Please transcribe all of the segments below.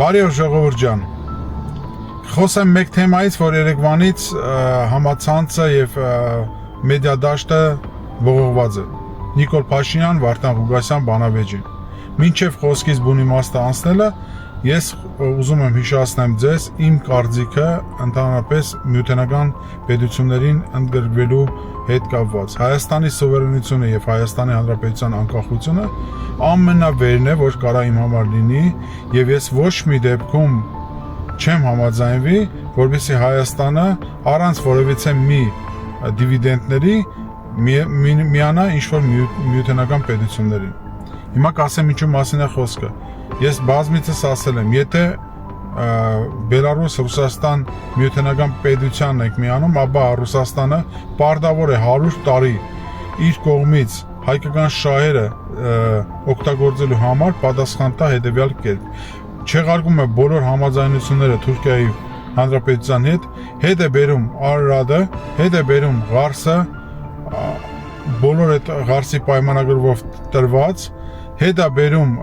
Բարի օր ժողովուրդ ջան։ Խոսեմ մեկ թեմայից, որ երեկվանից համացանցը եւ մեդիա դաշտը ողողված է։ Նիկոլ Փաշինյան, Վարդան Ղուկասյան բանավեճին։ Մինչև խոսքից բուն իմաստը անցնելը, ես ուզում եմ հիշեցնեմ ձեզ իմ կարծիքը ընդհանրապես միութենական պետություններին ընդգրկվելու հետ կապված։ Հայաստանի սուվերենությունը եւ Հայաստանի Հանրապետության անկախությունը ամենավերն է, որ կարա իմ համար լինի, եւ ես ոչ մի դեպքում չեմ համաձայնվի, որովհետեւ Հայաստանը առանց որևիցե մի դիվիդենդների միանա ինչ-որ միութենական պետություններին։ Հիմա կասեմ ինչու մասին է խոսքը։ Ես բազմիցս ասել եմ, եթե Բելարուս, Ռուսաստան միութենական պետությանն եք միանում, ապա Ռուսաստանը պարտավոր է 100 տարի իր կողմից հայկական շահերը օգտագործելու համար պատասխան տա հետևյալ կերպ։ Չեղարկում է բոլոր համաձայնությունները Թուրքիայի Հանրապետության հետ է բերում Արարատը, հետ է բերում Ղարսը, բոլոր այդ Ղարսի պայմանագրով տրված, հետ է բերում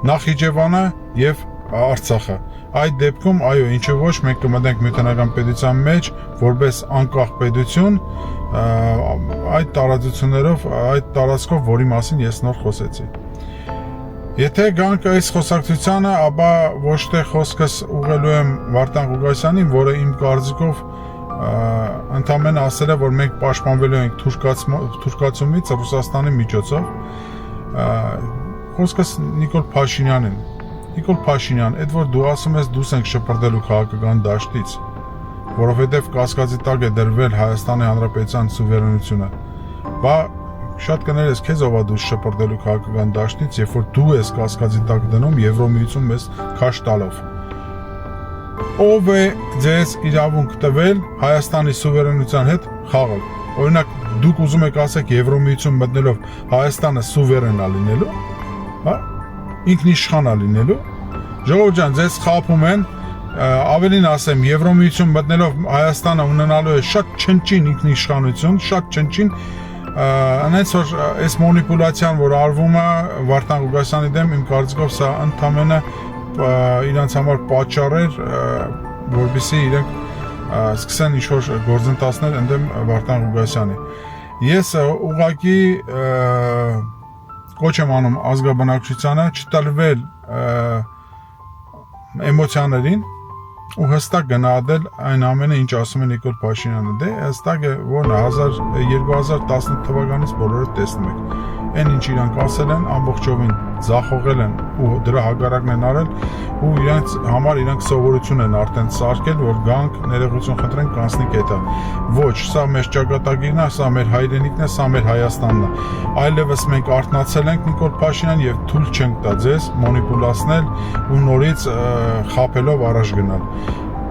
Նախիջևանը եւ Արցախը։ Այդ դեպքում, այո, ինչու ոչ, մենք կմտնենք միութենական պետության մեջ, որպես անկախ պետություն, այդ տարածություններով, այդ տարածքով, որի մասին ես նոր խոսեցի։ Եթե գանք այս խոսակցությանը, ապա ոչ թե խոսքս ուղղելու եմ Վարդան Ղուկասյանին, որը իմ կարծիքով ընդամենը ասել է, որ մենք պաշտպանվելու ենք թուրքացումից Ռուսաստանի միջոցով։ Խոսքս Նիկոլ Փաշինյանին։ Նիկոլ Փաշինյան, այդ որ դու ասում ես դուրս ենք շպրտելու քաղաքական դաշտից, որովհետև կասկածի տակ է դրվել Հայաստանի Հանրապետության սուվերենությունը, բա շատ կներես քեզ ով է դուրս շպրտելու քաղաքական դաշտից, երբ որ դու ես կասկածի տակ դնում Եվրոմիություն մեզ քաշ տալով։ Ով է ձեզ իրավունք տվել Հայաստանի սուվերենության հետ խաղալ։ Օրինակ, դուք ուզում եք ասեք Եվրոմիություն մտնելով Հայաստանը սուվերեն է լինելու, հա? Ինքնիշխան է լինելու։ Ժողովուրդ ջան, ձեզ խաբում են, ավելին ասեմ, Եվրոմիություն մտնելով Հայաստանը ունենալու է շատ չնչին ինքնիշխանություն, շատ չնչին, այնց որ այս մանիպուլյացիան, որ արվում է Վարդան Ղուկասյանի դեմ, իմ կարծիքով սա ընդամենը իրանց համար պատճառ էր, որպեսզի իրենք սկսեն ինչ-որ գործընթացներ ընդդեմ Վարդան Ղուկասյանի։ Ես ուղղակի կոչ եմ անում ազգաբնակչությանը չտալվել էմոցիաներին ու հստակ գնահատել այն ամենը, ինչ ասում է Նիկոլ Փաշինյանը։ Դե հստակ է, որ 2018 թվականից բոլորը տեսնում եք։ Այն ինչ իրանք ասել են, ամբողջովին ձախողել են ու դրա հակառակն են արել ու իրանք համար իրանք սովորություն են արդեն սարքել, որ գանք ներողություն խնդրեն կանցնի կետը։ Ոչ, սա մեր ճակատագիրն է, սա մեր հայրենիքն է, սա մեր Հայաստանն է։ Այլևս մենք արթնացել ենք Նիկոլ Փաշինյան եւ թույլ չենք տա ձեզ մանիպուլացնել ու նորից խաբելով առաջ գնալ։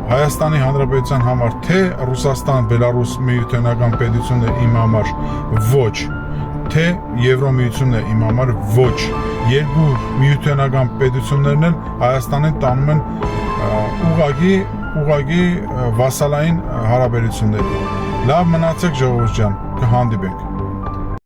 Հայաստանի Հանրապետության համար թե Ռուսաստան, Բելարուս միութենական պետությունն է իմ համար ոչ, թե Եվրոմիությունն է իմ համար ոչ։ Երկու միութենական պետություններն էլ Հայաստանին տանում են ուղղակի վասալային հարաբերություններ։ Լավ մնացեք ժողովուրդ ջան, կհանդիպենք։